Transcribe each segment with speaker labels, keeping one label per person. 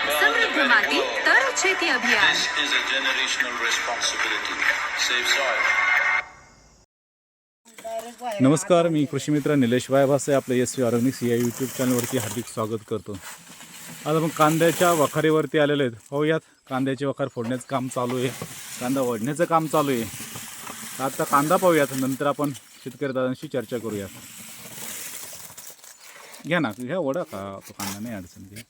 Speaker 1: समृद्ध माती तर शेती अभियान.
Speaker 2: This is a generational responsibility. Save soil.
Speaker 3: नमस्कार, मी कृषी मित्र निलेश वायभासे आपल्या SV ऑर्गॅनिक्स या यूट्यूब चॅनलवरती हार्दिक स्वागत करतो. आज आपण कांद्याच्या वखारीवरती आलेलो आहेत. पाहूयात, कांद्याची वखार फोडण्याचं काम चालू आहे, कांदा वढण्याचं काम चालू आहे. आता कांदा पाहूयात, नंतर आपण शेतकरी दादांशी चर्चा करूयात. घ्या ना, घ्या वडा का तो कांदा, नाही अडचण घ्या.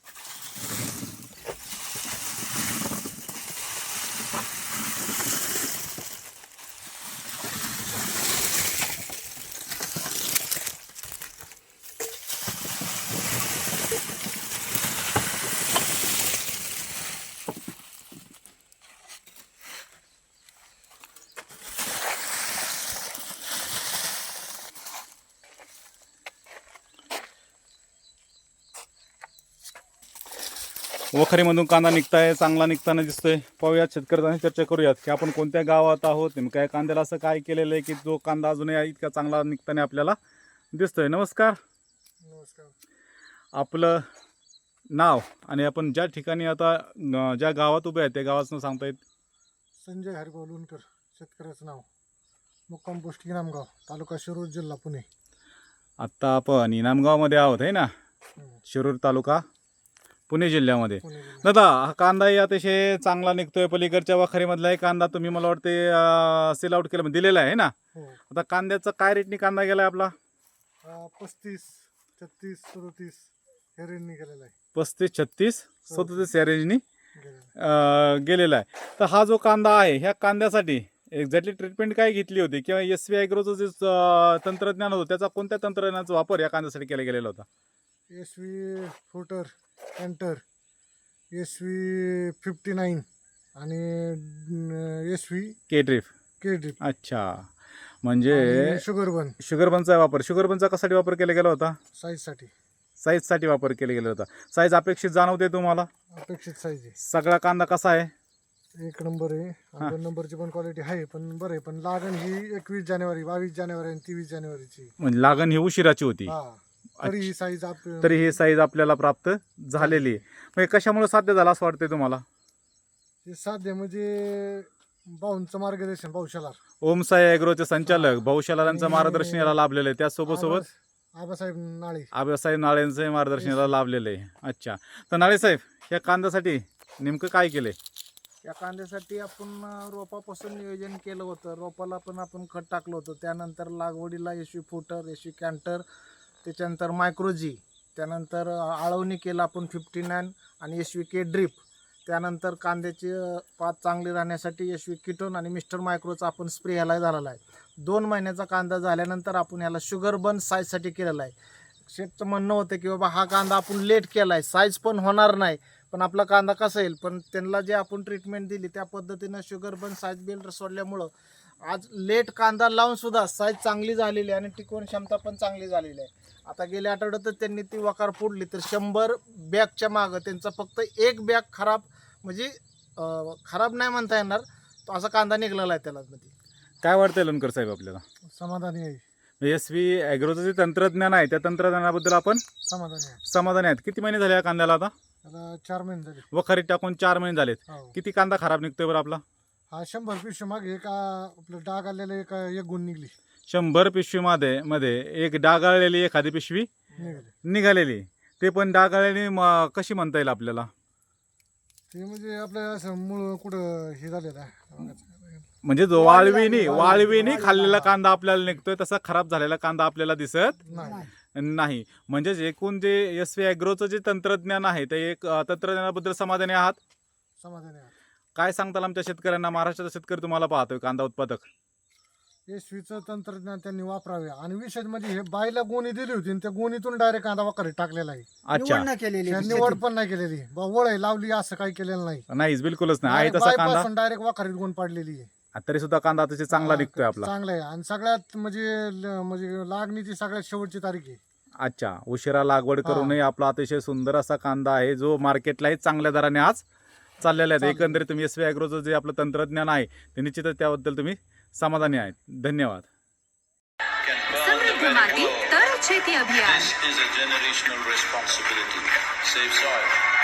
Speaker 3: वखारीमधून कांदा निघताय, चांगला निघताना दिसतोय. पाहूयात, शेतकऱ्यांनी चर्चा करूयात की आपण कोणत्या गावात आहोत, नेमक्या कांद्याला असं काय केलेलं आहे की जो कांदा अजूनही इतका चांगला निघताना आपल्याला दिसतोय. नमस्कार.
Speaker 4: नमस्कार.
Speaker 3: आपलं नाव आणि आपण ज्या ठिकाणी आता ज्या गावात उभे आहे त्या गावाचं सांगता येत?
Speaker 4: संजय हरिभाऊ लोणकर, शेतकऱ्याचं नाव, मुक्काम पोस्ट इनामगाव, तालुका शिरूर, जिल्हा पुणे.
Speaker 3: आत्ता आपण इनामगावमध्ये आहोत आहे ना, शिरूर तालुका, पुणे जिल्ह्यामध्ये. दादा, हा कांदाही अतिशय चांगला निघतोय. पलीकडच्या वखारीमधलाही कांदा तुम्ही मला वाटते सेल आउट केला दिलेला आहे ना. आता कांद्याचा काय रेटनी कांदा गेलाय आपला?
Speaker 4: 35, 36, 37 हे रेंजनी गेलेला आहे.
Speaker 3: 35, 36, 37 या रेंजनी गेलेला आहे. तर हा जो कांदा आहे, ह्या कांद्यासाठी एक्झॅक्टली ट्रीटमेंट काय घेतली होती, किंवा SV ॲग्रोचं जे तंत्रज्ञान होतं त्याचा कोणत्या तंत्रज्ञानाचा वापर या कांद्यासाठी केला गेलेला होता?
Speaker 4: SV फ्रुटर, कॅन्टर, SV 59 आणि SV
Speaker 3: के ड्रिप. अच्छा, म्हणजे शुगरबनचा वापर. शुगरबनचा कशासाठी वापर केला गेला होता? साईजसाठी वापर केला गेला होता. साईज अपेक्षित जाणवते तुम्हाला?
Speaker 4: अपेक्षित साईज आहे.
Speaker 3: सगळा कांदा कसा आहे?
Speaker 4: 1 नंबर आहे. 2 नंबरची पण क्वालिटी आहे, पण बरं आहे. पण लागण ही 21 जानेवारी, 22 जानेवारी आणि 23 जानेवारीची.
Speaker 3: म्हणजे लागण ही उशिराची होती,
Speaker 4: तरी
Speaker 3: ही साईज आपल्याला प्राप्त झालेली आहे. म्हणजे कशामुळे साध्य झालं असं वाटतंय तुम्हाला?
Speaker 4: हे साध्य म्हणजे भाऊंचं मार्गदर्शन, भाऊशाला
Speaker 3: ओम साई ॲग्रोचे संचालक भाऊशालांचं मार्गदर्शन याला लाभलेलं आहे. त्यासोबत आबासाहेब नाळेंचं मार्गदर्शन याला लाभलेलं आहे. अच्छा, तर नाळे साहेब, या कांद्यासाठी नेमकं काय केलंय?
Speaker 5: या कांद्यासाठी आपण रोपापासून नियोजन केलं होतं. रोपाला पण आपण खत टाकलं होतं. त्यानंतर लागवडीला SV फुटर, SV कॅन्टर, त्याच्यानंतर मायक्रोजी, त्यानंतर आळवणी केलं आपण 59 आणि SV के ड्रिप. त्यानंतर कांद्याची पात चांगली राहण्यासाठी SV किटोन आणि मिस्टर मायक्रोचा आपण स्प्रे ह्याला झालेला आहे. 2 महिन्याचा कांदा झाल्यानंतर आपण ह्याला शुगर बन साईजसाठी केलेला आहे. शेतचं म्हणणं होतं की बाबा हा कांदा आपण लेट केला आहे, साईज पण होणार नाही, पण आपला कांदा कसा येईल. पण त्यांना जे आपण ट्रीटमेंट दिली त्या पद्धतीनं शुगर बन साईज बिल्डर सोडल्यामुळं आज लेट कांदा लावून सुद्धा साईज चांगली झालेली आहे आणि टिकवून क्षमता पण चांगली झालेली आहे. आता गेल्या आठवड्यातच त्यांनी ती वखार फोडली, तर 100 बॅगच्या मागं त्यांचा फक्त 1 बॅग खराब, म्हणजे खराब नाही म्हणता येणार, तो असा कांदा निघालेला आहे त्याला. मध्ये
Speaker 3: काय वाटतंय लोणकर साहेब आपल्याला?
Speaker 4: समाधानी आहे.
Speaker 3: SV ॲग्रोचं जे तंत्रज्ञान आहे त्या तंत्रज्ञानाबद्दल आपण समाधानी आहेत. किती महिने झाले या कांद्याला? आता
Speaker 4: 4 महिने झाले.
Speaker 3: वखारीत टाकून 4 महिने झालेत. किती कांदा खराब निघतोय बरं आपला?
Speaker 4: हा 100 पिशवी मागे आपलं डाग आलेलं एक गुण निघली.
Speaker 3: 100 पिशवीमध्ये एक डागाळलेली एखादी पिशवी निघालेली. ते पण डागाळलेली कशी म्हणता येईल आपल्याला?
Speaker 4: ते म्हणजे आपलं असं मूळ कुठं हे झालेलं आहे,
Speaker 3: म्हणजे जो वाळवीनी खाल्लेला कांदा आपल्याला निघतोय, तसा खराब झालेला कांदा आपल्याला दिसत नाही. म्हणजेच एकूण जे SV ॲग्रोचं जे तंत्रज्ञान आहे ते एक तंत्रज्ञानाबद्दल समाधानी आहात?
Speaker 4: समाधानी आहे.
Speaker 3: काय सांगताल आमच्या शेतकऱ्यांना? महाराष्ट्राचा शेतकरी तुम्हाला पाहतोय, कांदा उत्पादक.
Speaker 4: SVचं तंत्रज्ञान त्यांनी वापरावे. आणि विशेष म्हणजे हे बाईला गोणी दिली होती, त्या गोणीतून डायरेक्ट कांदा वखारीत टाकलेला आहे.
Speaker 3: अच्छा,
Speaker 4: निवड पण नाही केलेली, वळ लावली असं काही केलेलं
Speaker 3: नाही, बिलकुलच नाही. आहे तसा कांदा
Speaker 4: डायरेक्ट वखारीत गोण पाडलेली आहे.
Speaker 3: तरी सुद्धा कांदा अतिशय चांगला निघतोय आपला.
Speaker 4: चांगला आहे. आणि सगळ्यात म्हणजे लागणीची सगळ्यात शेवटची तारीख आहे.
Speaker 3: अच्छा, उशिरा लागवड करूनही आपला अतिशय सुंदर असा कांदा आहे, जो मार्केटलाही चांगल्या दराने आज चाललेला आहे. एकंदरीत तुम्ही SV ॲग्रोचं जे आपलं तंत्रज्ञान आहे ते निश्चितच त्याबद्दल तुम्ही समाधानी आहेत. धन्यवाद.
Speaker 1: समृद्ध माती तर शेती अभियान.
Speaker 2: This is a generational responsibility. Save soil.